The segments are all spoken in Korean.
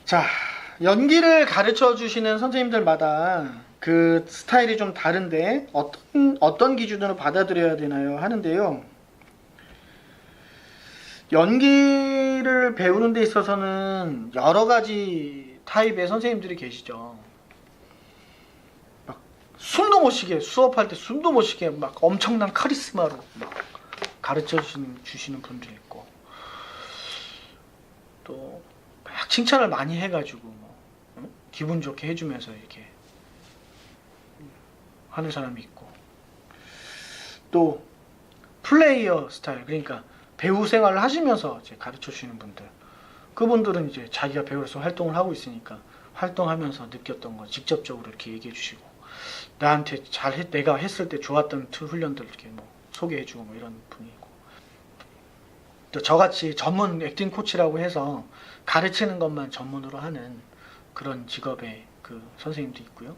자, 연기를 가르쳐 주시는 선생님들마다 그 스타일이 좀 다른데 어떤 기준으로 받아들여야 되나요? 하는데요. 연기를 배우는 데 있어서는 여러 가지 타입의 선생님들이 계시죠. 막 숨도 못 쉬게, 수업할 때 숨도 못 쉬게 막 엄청난 카리스마로 막 가르쳐 주시는 분들이 있고, 또 막 칭찬을 많이 해가지고 뭐, 기분 좋게 해주면서 이렇게 하는 사람이 있고, 또 플레이어 스타일, 그러니까 배우 생활을 하시면서 이제 가르쳐 주시는 분들, 그분들은 이제 자기가 배우로서 활동을 하고 있으니까 활동하면서 느꼈던 거 직접적으로 이렇게 얘기해 주시고, 나한테 내가 했을 때 좋았던 훈련들 이렇게 뭐 소개해 주고 뭐 이런 분이고, 또 저같이 전문 액팅 코치라고 해서 가르치는 것만 전문으로 하는 그런 직업의 그 선생님도 있고요.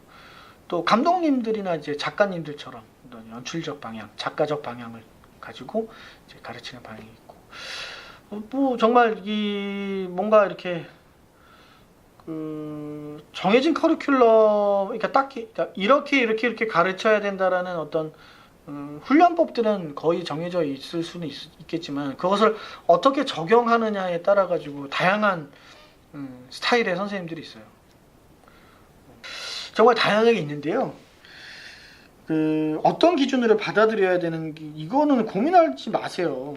또 감독님들이나 이제 작가님들처럼 어떤 연출적 방향, 작가적 방향을 가지고 이제 가르치는 방향이 있고, 뭐 정말 이 뭔가 이렇게 그 정해진 커리큘럼, 그러니까 딱히 그러니까 이렇게 가르쳐야 된다라는 어떤 훈련법들은 거의 정해져 있을 수는 있겠지만, 그것을 어떻게 적용하느냐에 따라 가지고 다양한 스타일의 선생님들이 있어요. 정말 다양하게 있는데요. 그 어떤 기준으로 받아들여야 되는지 이거는 고민하지 마세요.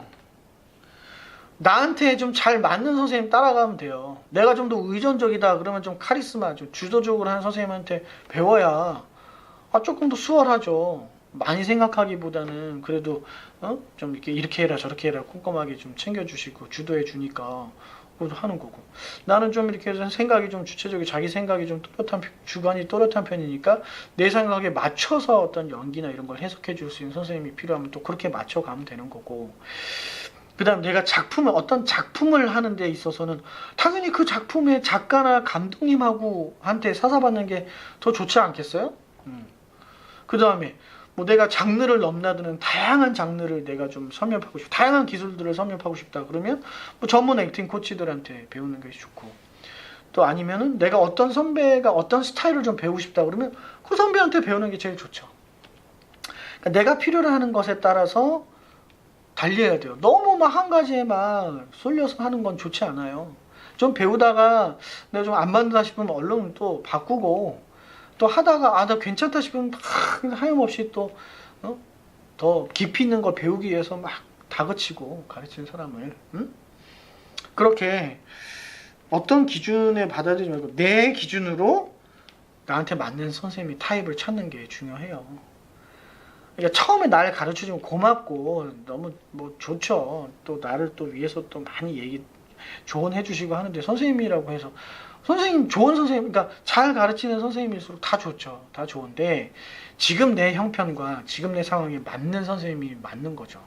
나한테 좀 잘 맞는 선생님 따라가면 돼요. 내가 좀 더 의존적이다 그러면 좀 카리스마, 좀 주도적으로 하는 선생님한테 배워야 조금 더 수월하죠. 많이 생각하기보다는 그래도 좀 이렇게 해라 저렇게 해라 꼼꼼하게 좀 챙겨주시고 주도해 주니까 하는 거고, 나는 좀 이렇게 생각이 좀 주체적이고 자기 생각이 좀 주관이 또렷한 편이니까 내 생각에 맞춰서 어떤 연기나 이런 걸 해석해 줄 수 있는 선생님이 필요하면 또 그렇게 맞춰가면 되는 거고, 그 다음 내가 어떤 작품을 하는 데 있어서는 당연히 그 작품의 작가나 감독님하고 한테 사사받는 게 더 좋지 않겠어요? 그 다음에 뭐 내가 장르를 넘나드는 다양한 장르를 내가 좀 섭렵하고 싶다, 다양한 기술들을 섭렵하고 싶다 그러면 뭐 전문 액팅 코치들한테 배우는 게 좋고, 또 아니면은 내가 어떤 선배가 어떤 스타일을 좀 배우고 싶다 그러면 그 선배한테 배우는 게 제일 좋죠. 그러니까 내가 필요로 하는 것에 따라서 달려야 돼요. 너무 막 한 가지에 막 쏠려서 하는 건 좋지 않아요. 좀 배우다가 내가 좀 안 맞는다 싶으면 얼른 또 바꾸고, 또 하다가 나 괜찮다 싶으면 하염없이 또 더 깊이 있는 걸 배우기 위해서 막 다그치고 가르치는 사람을, 그렇게 어떤 기준에 받아들이지 말고 내 기준으로 나한테 맞는 선생님이 타입을 찾는 게 중요해요. 그러니까 처음에 나를 가르쳐주면 고맙고 너무 뭐 좋죠. 또 나를 또 위해서 또 많이 조언해 주시고 하는데, 선생님이라고 해서 좋은 선생님, 그러니까 잘 가르치는 선생님일수록 다 좋죠. 다 좋은데 지금 내 형편과 지금 내 상황에 맞는 선생님이 맞는 거죠.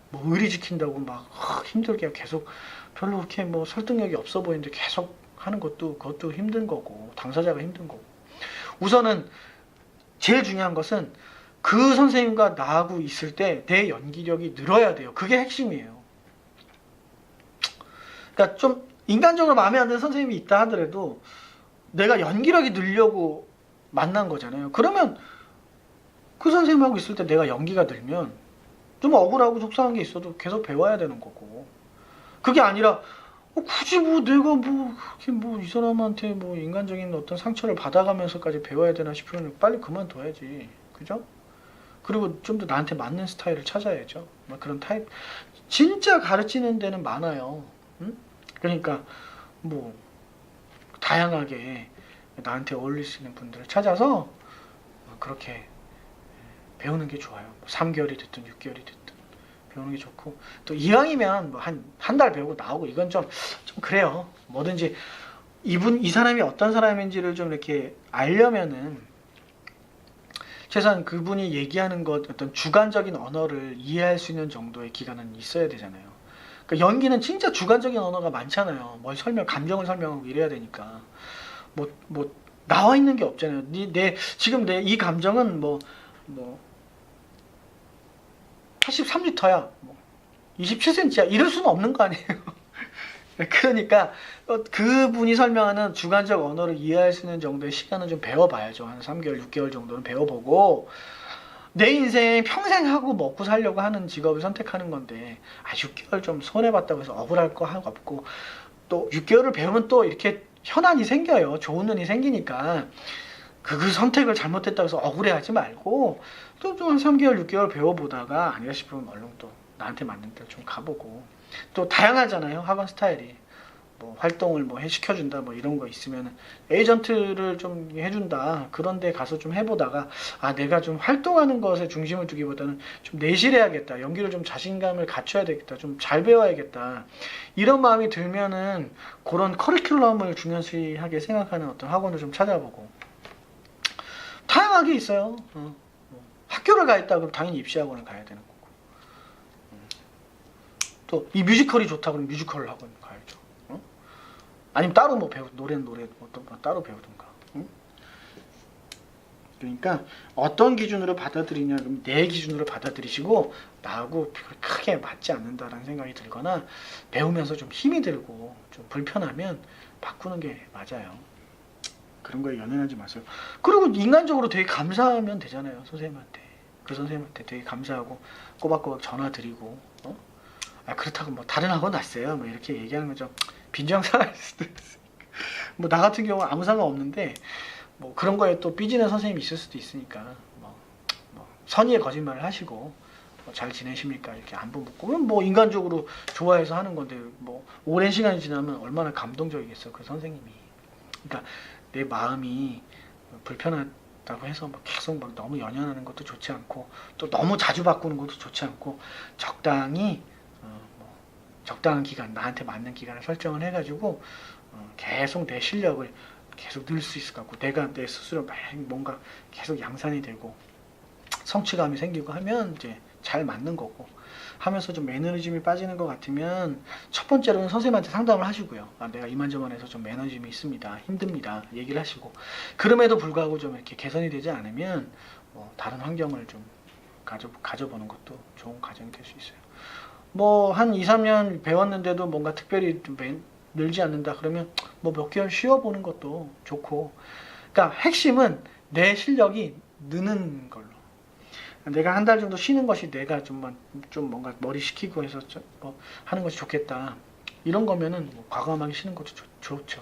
뭐 의리 지킨다고 막 힘들게 계속 별로 그렇게 뭐 설득력이 없어 보이는데 계속 하는 그것도 힘든 거고, 당사자가 힘든 거고. 우선은 제일 중요한 것은 그 선생님과 나하고 있을 때 내 연기력이 늘어야 돼요. 그게 핵심이에요. 그러니까 좀 인간적으로 마음에 안 드는 선생님이 있다 하더라도 내가 연기력이 늘려고 만난 거잖아요. 그러면 그 선생님하고 있을 때 내가 연기가 늘면 좀 억울하고 속상한 게 있어도 계속 배워야 되는 거고, 그게 아니라 굳이 뭐 내가 이 사람한테 뭐 인간적인 어떤 상처를 받아가면서까지 배워야 되나 싶으면 빨리 그만둬야지. 그죠? 그리고 좀 더 나한테 맞는 스타일을 찾아야죠. 그런 타입 진짜 가르치는 데는 많아요. 그러니까 뭐 다양하게 나한테 어울릴 수 있는 분들을 찾아서 그렇게 배우는 게 좋아요. 3개월이 됐든 6개월이 됐든 배우는 게 좋고, 또 이왕이면 뭐 한 달 배우고 나오고 이건 좀 그래요. 뭐든지 이 사람이 어떤 사람인지를 좀 이렇게 알려면은 최소한 그분이 얘기하는 것, 어떤 주관적인 언어를 이해할 수 있는 정도의 기간은 있어야 되잖아요. 그러니까 연기는 진짜 주관적인 언어가 많잖아요. 감정을 설명하고 이래야 되니까. 뭐 나와 있는 게 없잖아요. 지금 내 이 감정은 뭐 83리터야. 뭐 27cm야. 이럴 수는 없는 거 아니에요. 그러니까 그분이 설명하는 주관적 언어를 이해할 수 있는 정도의 시간은 좀 배워봐야죠. 한 3개월, 6개월 정도는 배워보고 내 인생 평생 하고 먹고 살려고 하는 직업을 선택하는 건데 6개월 좀 손해봤다고 해서 억울할 거 하나도 없고 또 6개월을 배우면 또 이렇게 현안이 생겨요. 좋은 눈이 생기니까 그 선택을 잘못했다고 해서 억울해하지 말고 또 한 3개월, 6개월 배워보다가 아니라 싶으면 얼른 또 나한테 맞는 데 좀 가보고 또 다양하잖아요. 학원 스타일이. 뭐 활동을 뭐 시켜준다 뭐 이런 거 있으면 에이전트를 좀 해준다 그런 데 가서 좀 해보다가 내가 좀 활동하는 것에 중심을 두기보다는 좀 내실해야겠다 연기를 좀 자신감을 갖춰야 되겠다 좀 잘 배워야겠다 이런 마음이 들면은 그런 커리큘럼을 중요시하게 생각하는 어떤 학원을 좀 찾아보고 다양하게 있어요. 학교를 가 있다 그럼 당연히 입시학원을 가야 되는 거고 또 이 뮤지컬이 좋다 그러면 뮤지컬 학원 가야죠. 아니면 따로 뭐 노래는 어떤 거 따로 배우든가. 응? 그러니까 어떤 기준으로 받아들이냐 그럼 내 기준으로 받아들이시고 나하고 크게 맞지 않는다라는 생각이 들거나 배우면서 좀 힘이 들고 좀 불편하면 바꾸는 게 맞아요. 그런 거에 연연하지 마세요. 그리고 인간적으로 되게 감사하면 되잖아요. 선생님한테. 그 선생님한테 되게 감사하고 꼬박꼬박 전화 드리고 그렇다고 뭐 다른 학원 났어요 뭐 이렇게 얘기하는 거 좀 빈정상할 수도 있어요. 뭐 나 같은 경우는 아무 상관 없는데 뭐 그런 거에 또 삐지는 선생님이 있을 수도 있으니까 뭐 선의의 거짓말을 하시고 뭐 잘 지내십니까 이렇게 안부 묻고 뭐 인간적으로 좋아해서 하는 건데 뭐 오랜 시간이 지나면 얼마나 감동적이겠어 그 선생님이. 그러니까 내 마음이 불편하다고 해서 막 계속 막 너무 연연하는 것도 좋지 않고 또 너무 자주 바꾸는 것도 좋지 않고 적당히 적당한 기간, 나한테 맞는 기간을 설정을 해가지고 계속 내 실력을 계속 늘 수 있을 것 같고 내가 내 스스로 뭔가 계속 양산이 되고 성취감이 생기고 하면 이제 잘 맞는 거고 하면서 좀 매너리즘이 빠지는 것 같으면 첫 번째로는 선생님한테 상담을 하시고요. 내가 이만저만해서 좀 매너리즘이 있습니다. 힘듭니다. 얘기를 하시고 그럼에도 불구하고 좀 이렇게 개선이 되지 않으면 다른 환경을 좀 가져보는 것도 좋은 과정이 될 수 있어요. 뭐 한 2, 3년 배웠는데도 뭔가 특별히 좀 늘지 않는다 그러면 뭐 몇 개월 쉬어보는 것도 좋고 그러니까 핵심은 내 실력이 느는 걸로 내가 한 달 정도 쉬는 것이 내가 좀 뭔가 머리 식히고 해서 뭐 하는 것이 좋겠다 이런 거면은 과감하게 쉬는 것도 좋죠.